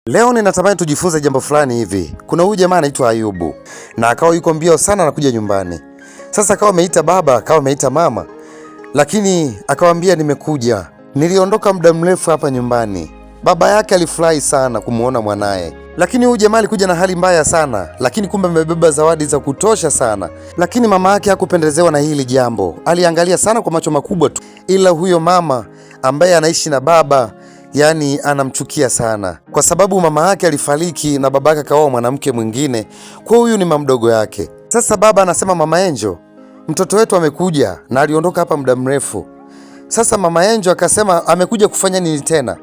Leo ninatamani tujifunze jambo fulani hivi. Kuna huyu jamaa anaitwa Ayubu na akawa yuko mbio sana anakuja nyumbani. Sasa akawa ameita baba, akawa ameita mama, lakini akawaambia nimekuja. Niliondoka muda mrefu hapa nyumbani. Baba yake alifurahi sana kumuona mwanaye. Lakini huyu jamaa alikuja na hali mbaya sana, lakini kumbe amebeba zawadi za kutosha sana. Lakini mama yake hakupendezewa na hili jambo. Aliangalia sana kwa macho makubwa tu. Ila huyo mama ambaye anaishi na baba anamchukia sana kwa sababu mama yake alifariki na baba yake akaoa mwanamke mwingine, kwa huyu ni mamdogo yake. Sasa baba anasema, Mama Angel, mtoto wetu amekuja na aliondoka hapa muda mrefu. Sasa Mama Angel akasema amekuja kufanya nini tena?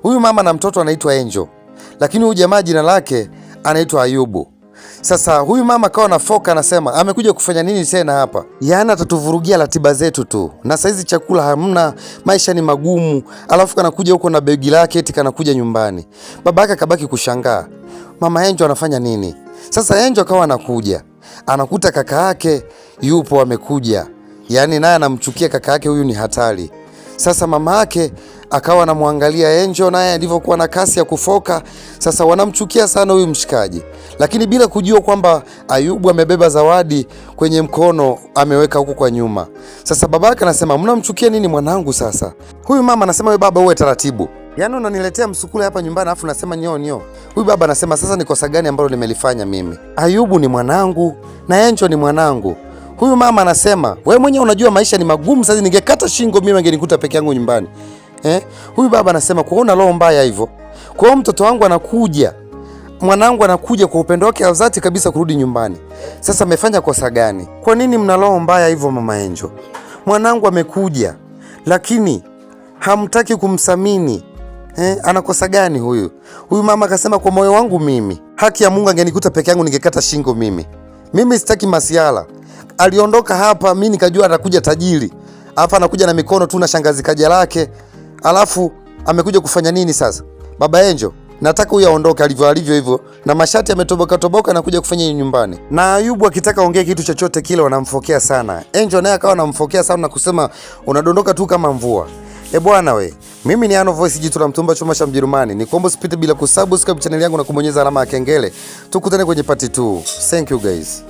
Huyu mama na mtoto anaitwa Angel, lakini huyu jamaa jina lake anaitwa Ayubu. Sasa huyu mama akawa na foka, anasema amekuja kufanya nini tena hapa? Atatuvurugia ratiba zetu tu, na saizi chakula hamna, maisha ni magumu, alafu kanakuja huko na begi lake eti kanakuja nyumbani. Baba yake akabaki kushangaa, Mama Angel anafanya nini? Sasa Angel akawa anakuja, anakuta kaka yake yupo amekuja, naye anamchukia kaka yake, huyu ni hatari. Sasa mama yake akawa anamwangalia Angel naye alivyokuwa na kasi ya kufoka. Sasa wanamchukia sana huyu mshikaji, lakini bila kujua kwamba Ayubu amebeba zawadi kwenye mkono ameweka huko kwa nyuma. Sasa babake anasema, mnamchukia nini mwanangu? Sasa huyu mama anasema, wewe baba uwe taratibu, unaniletea msukule hapa nyumbani afu nasema nyonyo. Huyu baba anasema, sasa ni kosa gani ambalo nimelifanya mimi? Ayubu ni mwanangu na Angel ni mwanangu. Huyu mama anasema, wewe mwenyewe unajua maisha ni magumu, sasa ningekata shingo mimi angenikuta peke yangu nyumbani. Huyu baba anasema, kuona roho mbaya hivyo. Kwa hiyo mtoto wangu anakuja, mwanangu anakuja kwa upendo wake dhati kabisa kurudi nyumbani. Sasa amefanya kosa gani? Kwa nini mna roho mbaya hivyo Mama Angel? Mwanangu amekuja, lakini hamtaki kumsamini. Ana kosa gani huyu? Huyu mama akasema, kwa moyo wangu mimi, haki ya Mungu angenikuta peke yangu ningekata shingo mimi. Mimi sitaki masiala. Aliondoka hapa, mimi nikajua atakuja tajiri. Hapa anakuja na mikono tu na shangazi kaja lake. Alafu amekuja kufanya nini sasa? Baba Angel, nataka huyu aondoke alivyo hivyo na mashati ametoboka na kuja kufanya nyumbani. Na Ayubu akitaka ongea kitu chochote kile wanamfokea sana. Angel naye akawa anamfokea sana na kusema unadondoka tu kama mvua. Bwana we, mimi ni Ano Voice, jitu la mtumba chuma cha Mjerumani. Nikuombe usipite bila kusubscribe channel yangu na kubonyeza alama ya kengele. Tukutane kwenye part 2. Thank you guys.